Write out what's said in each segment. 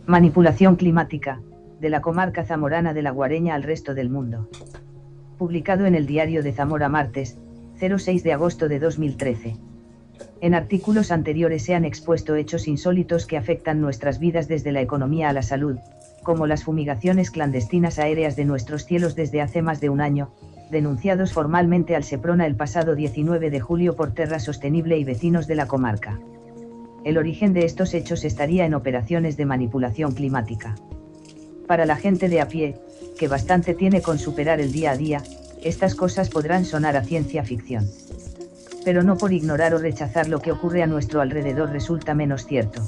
Manipulación climática, de la comarca zamorana de La Guareña al resto del mundo. Publicado en el Diario de Zamora martes, 06 de agosto de 2013. En artículos anteriores se han expuesto hechos insólitos que afectan nuestras vidas desde la economía a la salud, como las fumigaciones clandestinas aéreas de nuestros cielos desde hace más de un año, denunciados formalmente al Seprona el pasado 19 de julio por Terra Sostenible y vecinos de la comarca. El origen de estos hechos estaría en operaciones de manipulación climática. Para la gente de a pie, que bastante tiene con superar el día a día, estas cosas podrán sonar a ciencia ficción. Pero no por ignorar o rechazar lo que ocurre a nuestro alrededor resulta menos cierto.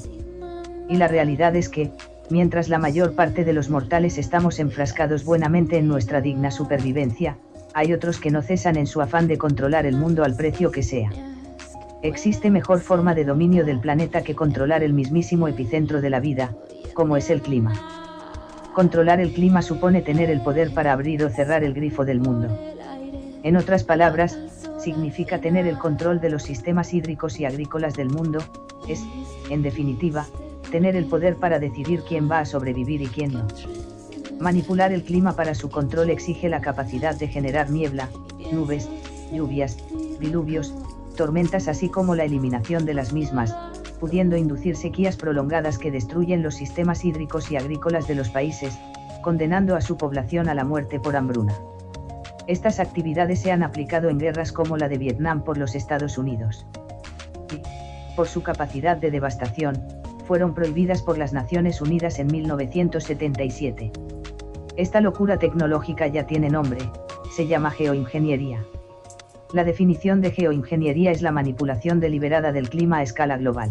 Y la realidad es que, mientras la mayor parte de los mortales estamos enfrascados buenamente en nuestra digna supervivencia, hay otros que no cesan en su afán de controlar el mundo al precio que sea. Existe mejor forma de dominio del planeta que controlar el mismísimo epicentro de la vida, como es el clima. Controlar el clima supone tener el poder para abrir o cerrar el grifo del mundo. En otras palabras, significa tener el control de los sistemas hídricos y agrícolas del mundo, es, en definitiva, tener el poder para decidir quién va a sobrevivir y quién no. Manipular el clima para su control exige la capacidad de generar niebla, nubes, lluvias, diluvios, tormentas así como la eliminación de las mismas, pudiendo inducir sequías prolongadas que destruyen los sistemas hídricos y agrícolas de los países, condenando a su población a la muerte por hambruna. Estas actividades se han aplicado en guerras como la de Vietnam por los Estados Unidos. Y, por su capacidad de devastación, fueron prohibidas por las Naciones Unidas en 1977. Esta locura tecnológica ya tiene nombre, se llama geoingeniería. La definición de geoingeniería es la manipulación deliberada del clima a escala global.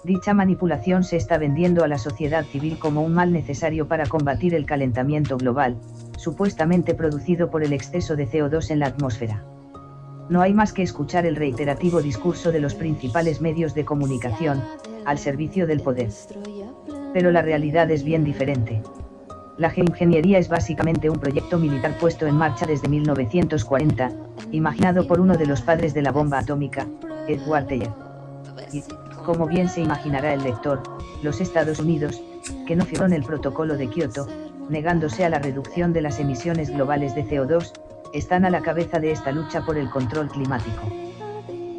Dicha manipulación se está vendiendo a la sociedad civil como un mal necesario para combatir el calentamiento global, supuestamente producido por el exceso de CO2 en la atmósfera. No hay más que escuchar el reiterativo discurso de los principales medios de comunicación, al servicio del poder. Pero la realidad es bien diferente. La geoingeniería es básicamente un proyecto militar puesto en marcha desde 1940, imaginado por uno de los padres de la bomba atómica, Edward Teller. Y, como bien se imaginará el lector, los Estados Unidos, que no firmaron el Protocolo de Kioto, negándose a la reducción de las emisiones globales de CO2, están a la cabeza de esta lucha por el control climático.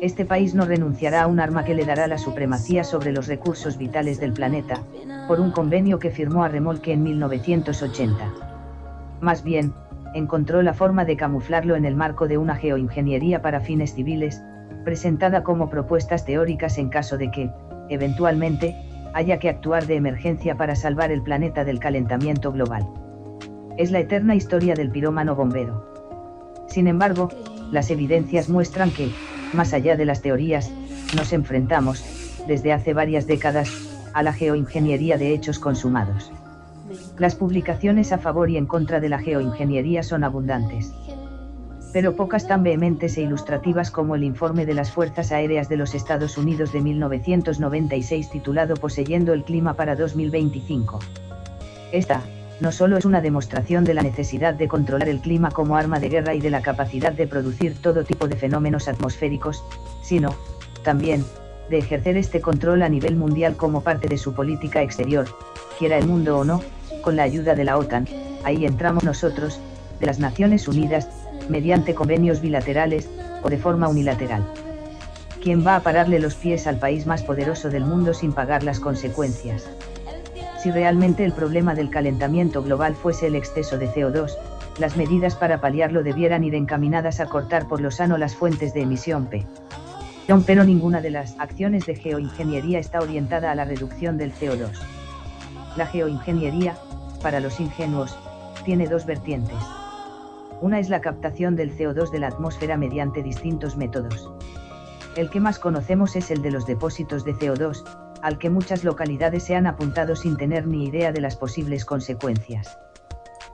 Este país no renunciará a un arma que le dará la supremacía sobre los recursos vitales del planeta, por un convenio que firmó a remolque en 1980. Más bien, encontró la forma de camuflarlo en el marco de una geoingeniería para fines civiles, presentada como propuestas teóricas en caso de que, eventualmente, haya que actuar de emergencia para salvar el planeta del calentamiento global. Es la eterna historia del pirómano bombero. Sin embargo, las evidencias muestran que, más allá de las teorías, nos enfrentamos, desde hace varias décadas, a la geoingeniería de hechos consumados. Las publicaciones a favor y en contra de la geoingeniería son abundantes. Pero pocas tan vehementes e ilustrativas como el informe de las Fuerzas Aéreas de los Estados Unidos de 1996 titulado Poseyendo el clima para 2025. Esta, no solo es una demostración de la necesidad de controlar el clima como arma de guerra y de la capacidad de producir todo tipo de fenómenos atmosféricos, sino, también, de ejercer este control a nivel mundial como parte de su política exterior, quiera el mundo o no, con la ayuda de la OTAN, ahí entramos nosotros, de las Naciones Unidas, mediante convenios bilaterales, o de forma unilateral. ¿Quién va a pararle los pies al país más poderoso del mundo sin pagar las consecuencias? Si realmente el problema del calentamiento global fuese el exceso de CO2, las medidas para paliarlo debieran ir encaminadas a cortar por lo sano las fuentes de emisión P. Pero ninguna de las acciones de geoingeniería está orientada a la reducción del CO2. La geoingeniería, para los ingenuos, tiene dos vertientes. Una es la captación del CO2 de la atmósfera mediante distintos métodos. El que más conocemos es el de los depósitos de CO2, al que muchas localidades se han apuntado sin tener ni idea de las posibles consecuencias.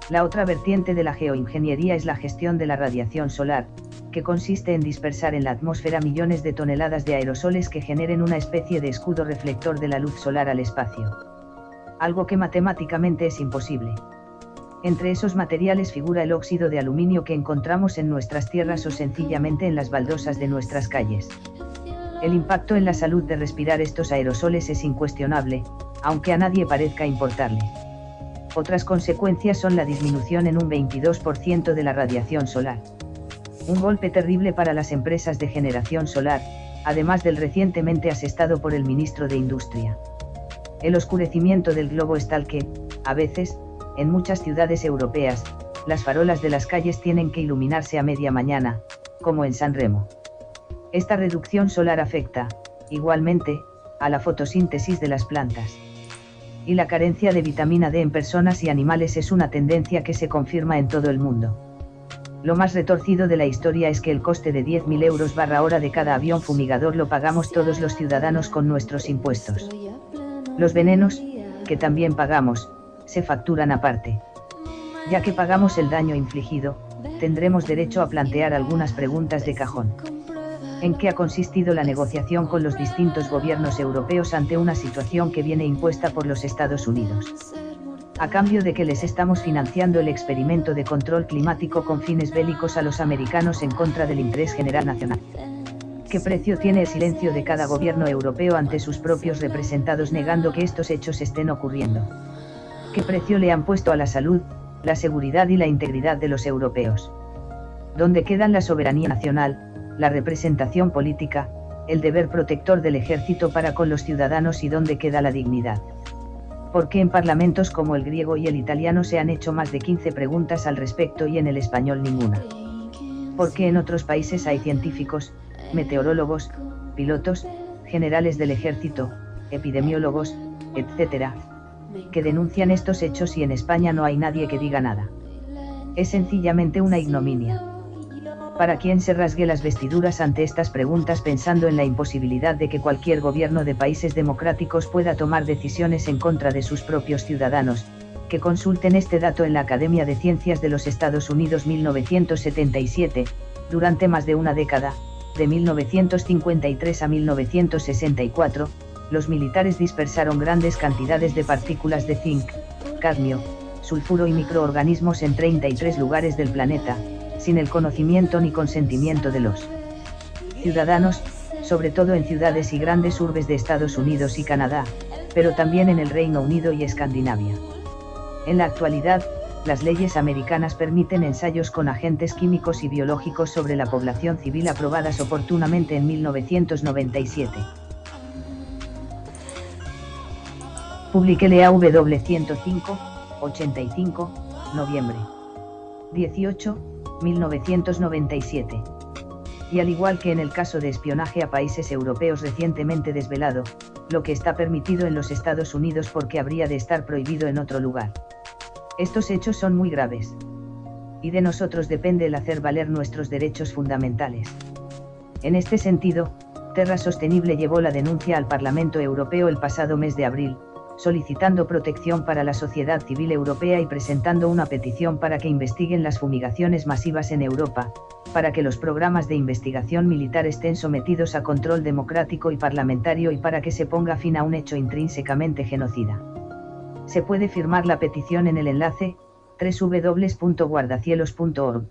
La otra vertiente de la geoingeniería es la gestión de la radiación solar, que consiste en dispersar en la atmósfera millones de toneladas de aerosoles que generen una especie de escudo reflector de la luz solar al espacio. Algo que matemáticamente es imposible. Entre esos materiales figura el óxido de aluminio que encontramos en nuestras tierras o sencillamente en las baldosas de nuestras calles. El impacto en la salud de respirar estos aerosoles es incuestionable, aunque a nadie parezca importarle. Otras consecuencias son la disminución en un 22% de la radiación solar. Un golpe terrible para las empresas de generación solar, además del recientemente asestado por el ministro de Industria. El oscurecimiento del globo es tal que, a veces, en muchas ciudades europeas, las farolas de las calles tienen que iluminarse a media mañana, como en San Remo. Esta reducción solar afecta, igualmente, a la fotosíntesis de las plantas. Y la carencia de vitamina D en personas y animales es una tendencia que se confirma en todo el mundo. Lo más retorcido de la historia es que el coste de 10.000 euros/hora de cada avión fumigador lo pagamos todos los ciudadanos con nuestros impuestos. Los venenos, que también pagamos, se facturan aparte. Ya que pagamos el daño infligido, tendremos derecho a plantear algunas preguntas de cajón. ¿En qué ha consistido la negociación con los distintos gobiernos europeos ante una situación que viene impuesta por los Estados Unidos? A cambio de que les estamos financiando el experimento de control climático con fines bélicos a los americanos en contra del interés general nacional. ¿Qué precio tiene el silencio de cada gobierno europeo ante sus propios representados negando que estos hechos estén ocurriendo? ¿Qué precio le han puesto a la salud, la seguridad y la integridad de los europeos? ¿Dónde quedan la soberanía nacional, la representación política, el deber protector del ejército para con los ciudadanos y dónde queda la dignidad? ¿Por qué en parlamentos como el griego y el italiano se han hecho más de 15 preguntas al respecto y en el español ninguna? ¿Por qué en otros países hay científicos, meteorólogos, pilotos, generales del ejército, epidemiólogos, etc., que denuncian estos hechos y en España no hay nadie que diga nada? Es sencillamente una ignominia. Para quien se rasgue las vestiduras ante estas preguntas pensando en la imposibilidad de que cualquier gobierno de países democráticos pueda tomar decisiones en contra de sus propios ciudadanos, que consulten este dato en la Academia de Ciencias de los Estados Unidos 1977, durante más de una década, de 1953 a 1964, los militares dispersaron grandes cantidades de partículas de zinc, cadmio, sulfuro y microorganismos en 33 lugares del planeta, sin el conocimiento ni consentimiento de los ciudadanos, sobre todo en ciudades y grandes urbes de Estados Unidos y Canadá, pero también en el Reino Unido y Escandinavia. En la actualidad, las leyes americanas permiten ensayos con agentes químicos y biológicos sobre la población civil aprobadas oportunamente en 1997. Publiqué LEAW 105, 85, noviembre 18, 1997. Y al igual que en el caso de espionaje a países europeos recientemente desvelado, lo que está permitido en los Estados Unidos porque habría de estar prohibido en otro lugar. Estos hechos son muy graves. Y de nosotros depende el hacer valer nuestros derechos fundamentales. En este sentido, Terra Sostenible llevó la denuncia al Parlamento Europeo el pasado mes de abril, solicitando protección para la sociedad civil europea y presentando una petición para que investiguen las fumigaciones masivas en Europa, para que los programas de investigación militar estén sometidos a control democrático y parlamentario y para que se ponga fin a un hecho intrínsecamente genocida. Se puede firmar la petición en el enlace www.guardacielos.org.